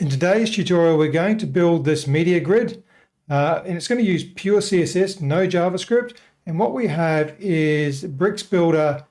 In today's tutorial, we're going to build this media grid, and it's going to use pure CSS, no JavaScript. And what we have is Bricks Builder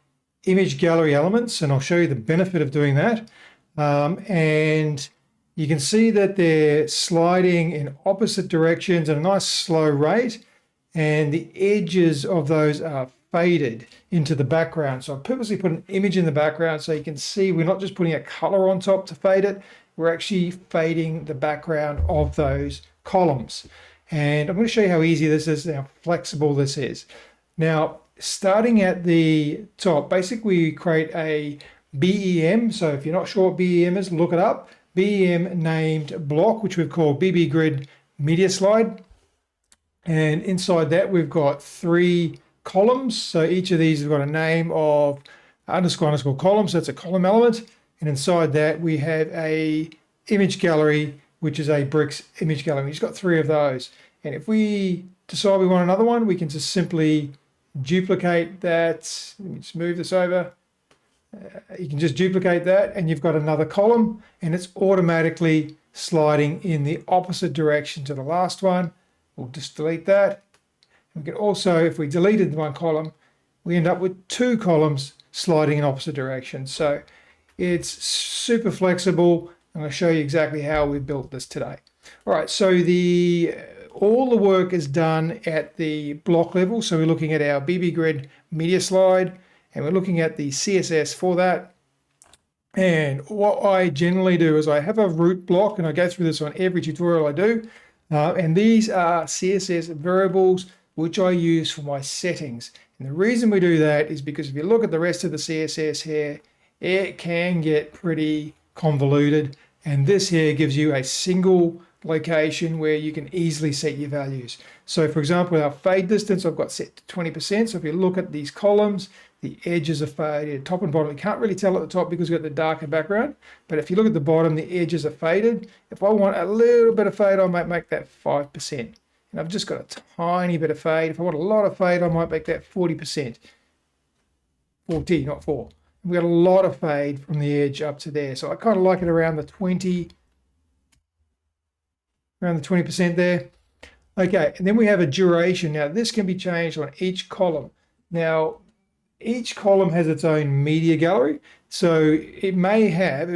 image gallery elements, and I'll show you the benefit of doing that. And you can see that they're sliding in opposite directions at a nice slow rate, and the edges of those are faded into the background. So I purposely put an image in the background so you can see we're not just putting a color on top to fade it, we're actually fading the background of those columns. And I'm going to show you how easy this is and how flexible this is. Now, starting at the top, basically we create a BEM. So if you're not sure what BEM is, look it up. BEM named block, which we've called BB Grid Media Slide. And inside that, we've got 3 columns. So each of these have got a name of underscore column. So that's a column element. And inside that, we have a image gallery, which is a bricks image gallery. We've just got 3 of those. And if we decide we want another one, we can just simply duplicate that. Let me just move this over. You can just duplicate that and you've got another column, and it's automatically sliding in the opposite direction to the last one. We'll just delete that. We can also, if we deleted one column, we end up with 2 columns sliding in opposite directions. So it's super flexible. I'm going to show you exactly how we built this today. All right, so all the work is done at the block level. So we're looking at our BB Grid media slide, and we're looking at the CSS for that. And what I generally do is I have a root block, and I go through this on every tutorial I do. And these are CSS variables which I use for my settings. And the reason we do that is because if you look at the rest of the CSS here, it can get pretty convoluted. And this here gives you a single location where you can easily set your values. So for example, our fade distance I've got set to 20%. So if you look at these columns, the edges are faded, top and bottom. You can't really tell at the top because we've got the darker background. But if you look at the bottom, the edges are faded. If I want a little bit of fade, I might make that 5%. And I've just got a tiny bit of fade. If I want a lot of fade, I might make that 40%. 40, not 4. We've got a lot of fade from the edge up to there. So I kind of like it around the 20% there. Okay, and then we have a duration. Now this can be changed on each column. Now, each column has its own media gallery. So it may have,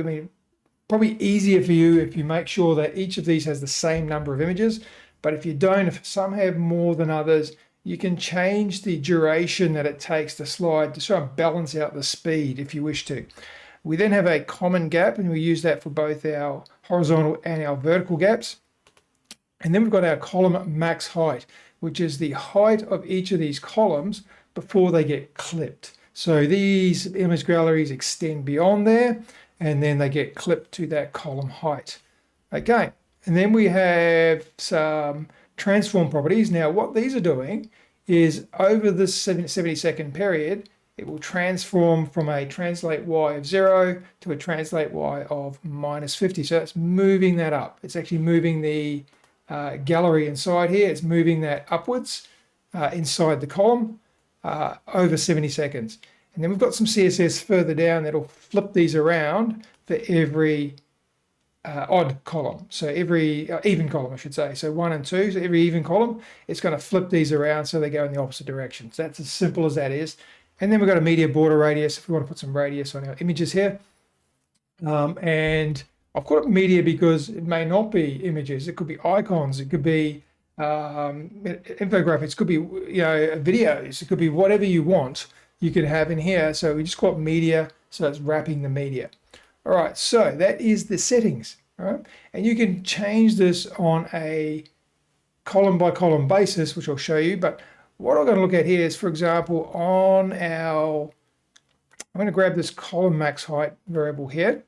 probably easier for you if you make sure that each of these has the same number of images. But if you don't, if some have more than others, you can change the duration that it takes to slide to try and balance out the speed if you wish to. We then have a common gap, and we use that for both our horizontal and our vertical gaps. And then we've got our column max height, which is the height of each of these columns before they get clipped. So these image galleries extend beyond there, and then they get clipped to that column height. Okay, and then we have some transform properties. Now what these are doing is over this 70-second period, it will transform from a translate y of 0 to a translate y of -50. So it's moving that up. It's actually moving the gallery inside here. It's moving that upwards inside the column over 70 seconds. And then we've got some CSS further down that'll flip these around for every odd column. So every even column, I should say. So 1 and 2, so every even column, it's going to flip these around so they go in the opposite direction. So that's as simple as that is. And then we've got a media border radius if we want to put some radius on our images here. And I've called it media because it may not be images. It could be icons. It could be infographics. It could be videos. It could be whatever you want. You could have in here. So we just call it media. So it's wrapping the media. All right. So that is the settings. All right. And you can change this on a column by column basis, which I'll show you. But what I'm going to look at here is, for example, I'm going to grab this column max height variable here.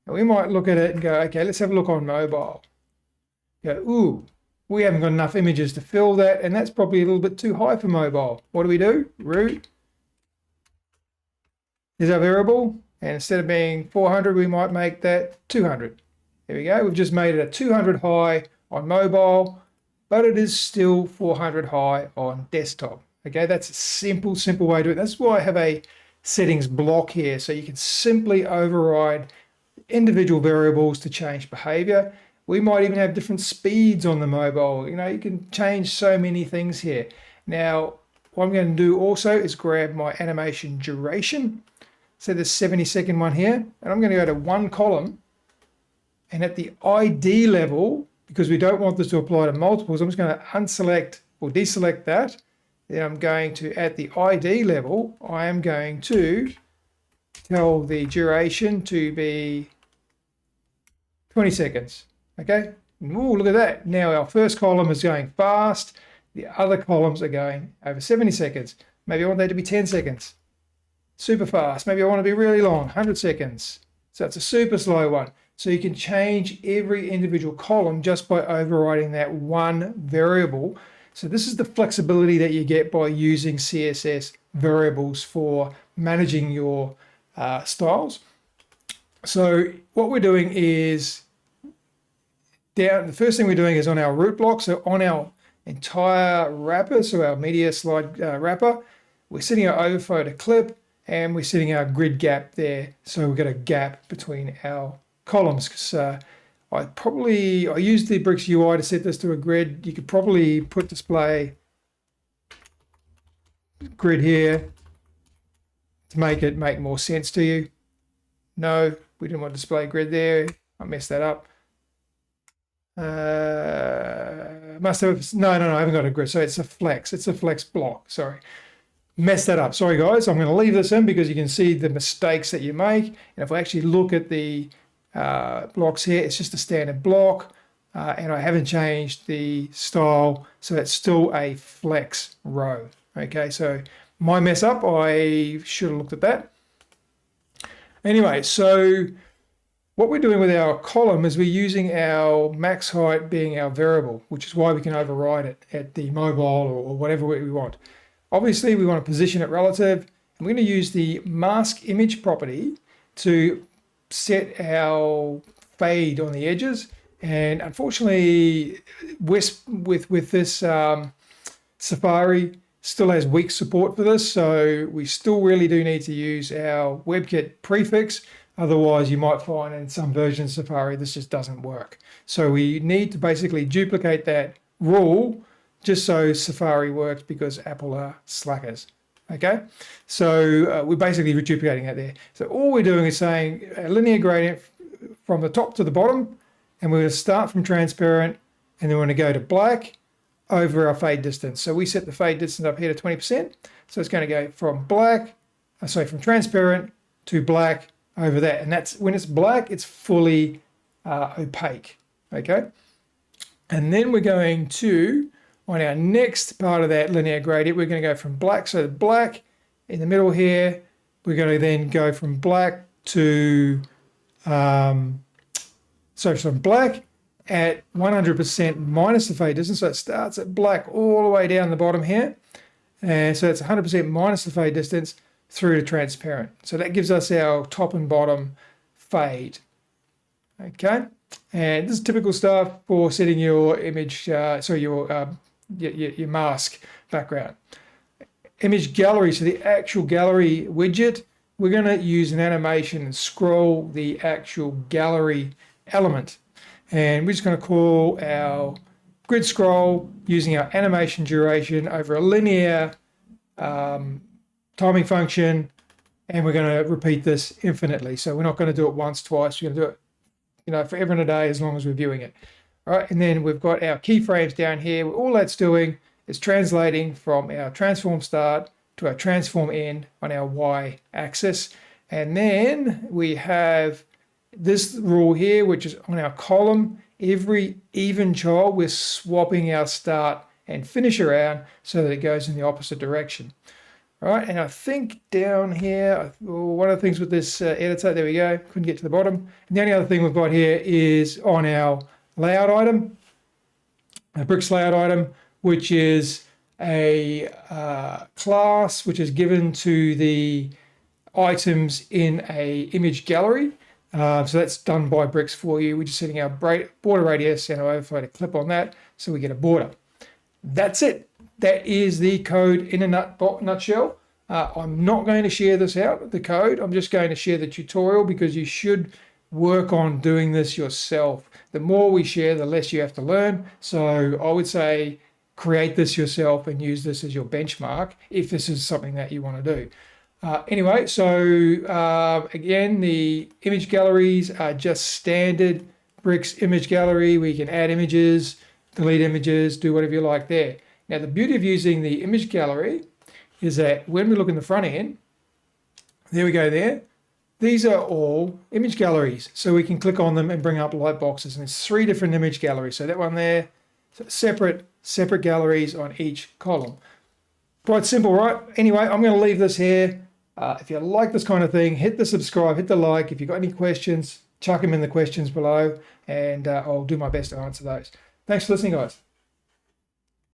And we might look at it and go, okay, let's have a look on mobile. Go, ooh, we haven't got enough images to fill that, and that's probably a little bit too high for mobile. What do? Root is our variable, and instead of being 400, we might make that 200. There we go. We've just made it a 200 high on mobile, but it is still 400 high on desktop. Okay, that's a simple way to do it. That's why I have a settings block here, so you can simply override individual variables to change behavior. We might even have different speeds on the mobile. You know, you can change so many things here. Now, what I'm going to do also is grab my animation duration. So the 70-second one here, and I'm going to go to one column. And at the ID level, because we don't want this to apply to multiples, I'm just going to unselect or deselect that. Then I'm going to, at the ID level, I am going to tell the duration to be 20 seconds. Okay. Ooh, look at that. Now our first column is going fast. The other columns are going over 70 seconds. Maybe I want that to be 10 seconds. Super fast. Maybe I want to be really long, 100 seconds. So it's a super slow one. So you can change every individual column just by overriding that one variable. So this is the flexibility that you get by using CSS variables for managing your styles. So what we're doing is the first thing we're doing is on our root block. So on our entire wrapper, so our media slide wrapper, we're setting our overflow to clip and we're setting our grid gap there. So we've got a gap between our columns, because I used the Bricks UI to set this to a grid. You could probably put display grid here to make more sense to you. No, we didn't want display grid there. I messed that up. Must have no, I haven't got a grid. So it's a flex block. Sorry. Messed that up. Sorry guys. I'm going to leave this in because you can see the mistakes that you make. And if I actually look at the blocks here, it's just a standard block, and I haven't changed the style, so it's still a flex row. Okay, so my mess up, I should have looked at that. Anyway, so what we're doing with our column is we're using our max height being our variable, which is why we can override it at the mobile or whatever we want. Obviously, we want to position it relative, and we're going to use the mask image property to set our fade on the edges. And unfortunately, with this Safari still has weak support for this, so we still really do need to use our WebKit prefix. Otherwise, you might find in some versions of Safari this just doesn't work. So we need to basically duplicate that rule just so Safari works, because Apple are slackers. Okay, so we're basically duplicating that there. So all we're doing is saying a linear gradient from the top to the bottom, and we're going to start from transparent, and then we're going to go to black over our fade distance. So we set the fade distance up here to 20%. So it's going to go from from transparent to black over that. And that's when it's black, it's fully opaque. Okay, and then we're going to, on our next part of that linear gradient, we're going to go from black. So black in the middle here, we're going to then go from black to, from black at 100% minus the fade distance. So it starts at black all the way down the bottom here. And so it's 100% minus the fade distance through to transparent. So that gives us our top and bottom fade. Okay. And this is typical stuff for setting your image, your mask background. Image gallery, so the actual gallery widget, we're going to use an animation and scroll the actual gallery element. And we're just going to call our grid scroll using our animation duration over a linear timing function, and we're going to repeat this infinitely. So we're not going to do it once, twice. We're going to do it, forever and a day, as long as we're viewing it. All right, and then we've got our keyframes down here. All that's doing is translating from our transform start to our transform end on our y-axis. And then we have this rule here, which is on our column. Every even child, we're swapping our start and finish around so that it goes in the opposite direction. All right, and I think down here, one of the things with this editor, there we go, couldn't get to the bottom. And the only other thing we've got here is on our layout item, a Bricks layout item, which is a class which is given to the items in a image gallery. So that's done by Bricks for you. We're just setting our border radius and our overflow to clip on that, so we get a border. That's it. That is the code in a nutshell. I'm not going to share this out, the code. I'm just going to share the tutorial, because you should work on doing this yourself. The more we share, the less you have to learn. So I would say create this yourself and use this as your benchmark if this is something that you want to do. Anyway, so again, the image galleries are just standard bricks image gallery. We can add images, delete images, do whatever you like there. Now, the beauty of using the image gallery is that when we look in the front end, there we go there. These are all image galleries. So we can click on them and bring up light boxes. And it's 3 different image galleries. So that one there, separate galleries on each column. Quite simple, right? Anyway, I'm going to leave this here. If you like this kind of thing, hit the subscribe, hit the like. If you've got any questions, chuck them in the questions below, and I'll do my best to answer those. Thanks for listening, guys.